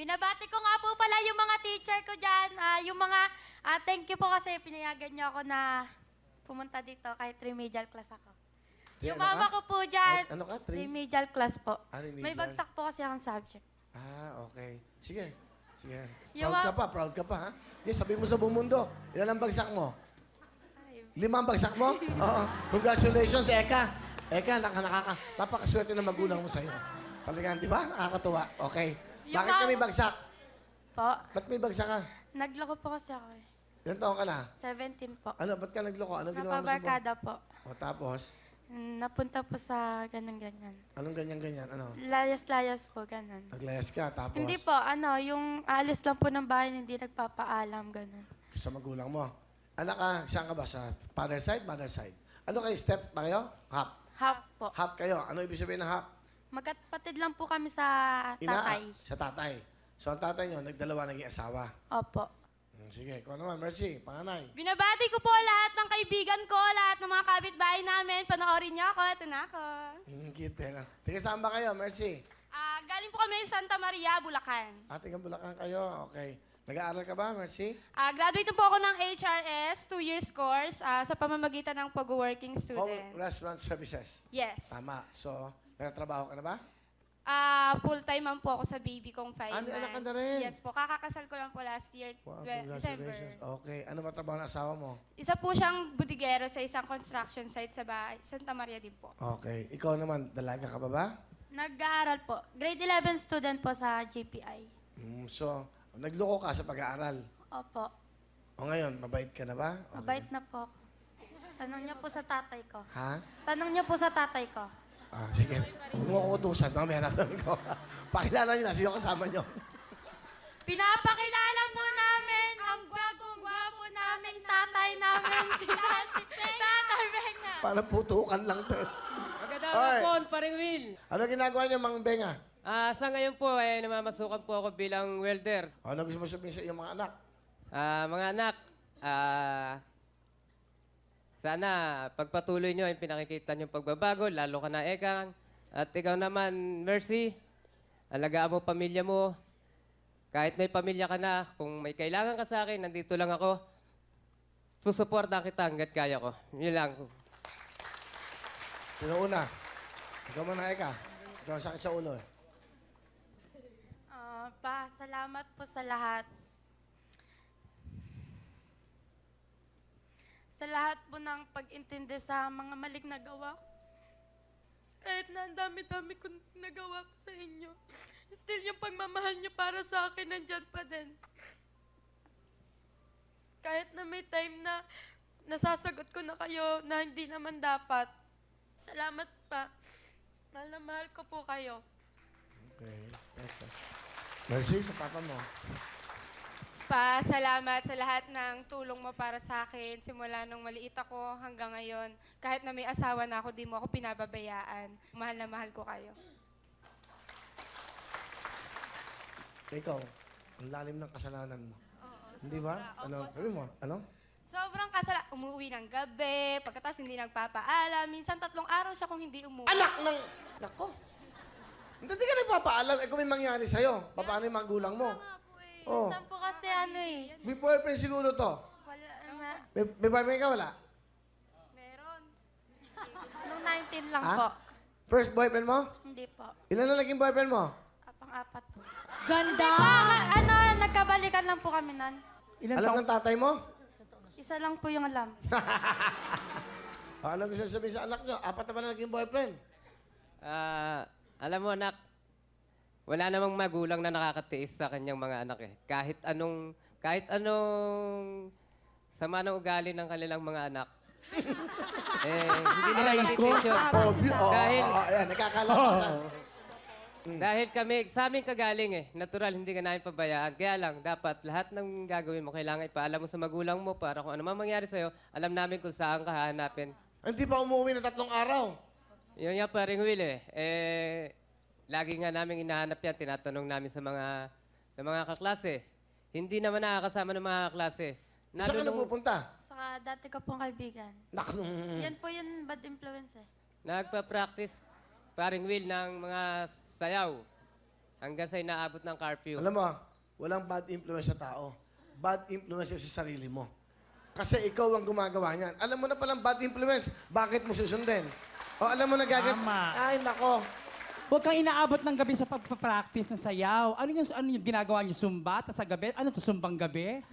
Binabati ko nga po pala yung mga teacher ko dyan. Yung mga, thank you po kasi pinayagan niyo ako na pumunta dito kahit remedial class ako. Yung Ano mama ka? ko po dyan, Ano ka? remedial class po. Remedial. May bagsak po kasi akong subject. Okay. Sige. Sige. Yung Proud ka pa, ha? Yes, sabihin mo sa buong mundo. Ilan ang bagsak mo? Ay, 5 ang bagsak mo? Oo. Congratulations, Eka. Eka, napakaswerte ng magulang mo sa'yo. Talagang, di ba? Nakakatuwa. Okay. Yung Bakit ka may bagsak? po, Ba't may bagsak ka? nagloko po kasi ako eh. Ilan taon ka na? 17 po. Ano? Ba't ka nagloko? Anong ginawa mo sa buwan? Napabarkada po. O tapos? Napunta po sa ganun-ganyan. Anong ganyan-ganyan? Ano? Layas-layas po, ganun. Naglayas ka, tapos? Hindi po, yung alis lang po ng bahay, hindi nagpapaalam, ganun. Sa magulang mo. Anak ka, saan ka ba? Sa father side, mother side? Ano kayo? Step ba kayo? Half. Half po. Half kayo. Ano ibig sabihin ng half? Magkapatid lang po kami sa tatay. Sa tatay. So, ang tatay nyo, nagdalawa, naging asawa. Opo. Sige, ikaw naman, Mercy, panganay. Binabati ko po lahat ng kaibigan ko, lahat ng mga kapitbahay namin. Panoorin niyo ako, ito na ako. Cute, eh. Tiga saan ba kayo, Mercy? Galing po kami sa Santa Maria, Bulacan. Tiga Bulacan kayo, okay. Nag-aaral ka ba, Mercy? Graduate po ako ng HRS, 2 years course, sa pamamagitan ng pag-working Home student. Restaurant Services. Yes. Tama. So, nagtatrabaho ka na ba? Full-time man po ako sa baby kong 5 may months. anak ka na rin. Yes po, kakakasal ko lang po last year, Wow, December. congratulations. Okay. Ano ba trabaho ng asawa mo? Isa po siyang budigero sa isang construction site sa bahay, Santa Maria din po. Okay. Ikaw naman, dalaga ka pa ba? Nag-aaral po. Grade 11 student po sa JPI. So, nagloko ka sa pag-aaral. Opo. O ngayon, mabait ka na ba? Okay. Mabait na po ako. Tanong niyo po sa tatay ko. Ha? Tanong niyo po sa tatay ko. Sige. Huwag mo akong utusan. Mamaya natin ko. Pakilala niyo na. Sino kasama niyo? Pinapakilala po namin ang gwapong-gwapo naming tatay namin, si Tatay Benga. Parang putukan lang to. Magandang Oy. hapon, paring Will. Ano ginagawa niyo, Mang Benga? Sa ngayon po, namamasukan po ako bilang welder. Ano gusto mo sabihin sa iyong mga anak? Mga anak, sana pagpatuloy nyo yung pinakikita nyo pagbabago, lalo ka na Ekang. At ikaw naman, Mercy, alagaan mo pamilya mo. Kahit may pamilya ka na, kung may kailangan ka sa akin, nandito lang ako. Susuporta kita hanggat kaya ko. Yun lang. Sino una? Ikaw muna, Eka. Ikaw ang sakit sa ulo eh. Salamat po sa lahat. Sa lahat po ng pag-intindi sa mga maling nagawa ko. Kahit na ang dami-dami kong nagawa po sa inyo, still yung pagmamahal niyo para sa akin nandyan pa din. Kahit na may time na nasasagot ko na kayo na hindi naman dapat. Salamat pa. Mahal na mahal ko po kayo. Okay. Eka. Mercy, sa papa mo. Salamat sa lahat ng tulong mo para sa akin. Simula nung maliit ako hanggang ngayon. Kahit na may asawa na ako, di mo ako pinababayaan. Mahal na mahal ko kayo. Ikaw, ang lalim ng kasalanan mo. Oo, Hindi ba? sobra. Ano? Opo, Sabi mo, ano? Sobrang umuwi ng gabi, pagkatapos hindi nagpapaalam. Minsan 3 araw siya kung hindi umuwi. Anak ng... Nako. Hindi ka nagpapaalam. Eh, kung may mangyari sa'yo, paano yung magulang mo? Nga po eh. Oh. Minsan po kasi May boyfriend siguro to. wala, May boyfriend ka, wala? Meron. nung 19 lang Ha? po. First boyfriend mo? Hindi po. Ilan na naging boyfriend mo? Pang-apat po. Ganda! Nagkabalikan lang po kami nan. Alam ng tatay mo? Isa lang po yung alam. Ano gusto sabihin sa anak nyo? 4 na ba na naging boyfriend? Alam mo, anak, wala namang magulang na nakakatiis sa kanyang mga anak eh. Kahit anong sama ng ugali ng kanilang mga anak. Hindi nila matitiis yun. Dahil, Ayan, nagkakalakasan. dahil kami, sa amin kagaling eh. Natural, hindi ka namin pabayaan. Kaya lang, dapat lahat ng gagawin mo, kailangan ipaalam mo sa magulang mo para kung ano man mangyari sa'yo, alam namin kung saan ka hahanapin. Hindi pa umuwi na 3 araw. Yun nga pa rin, Will eh. Lagi nga namin hinahanap yan, tinatanong namin sa mga kaklase. Hindi naman nakakasama ng mga kaklase. Saan ka napupunta? Saka dati ko pong kaibigan. Yan po yung bad influence eh. Nagpa-practice paring Will ng mga sayaw. Hanggang sa inaabot ng curfew. Alam mo, walang bad influence sa tao. Bad influence sa sarili mo. Kasi ikaw ang gumagawa niyan. Alam mo na palang bad influence, bakit mo susundin? O alam mo na Tama. Ay, nako. Huwag kang inaabot ng gabi sa pagpapractice ng sayaw. Ano yung ginagawa niyo? Zumba? Tapos sa gabi? Ano to, sumbang gabi?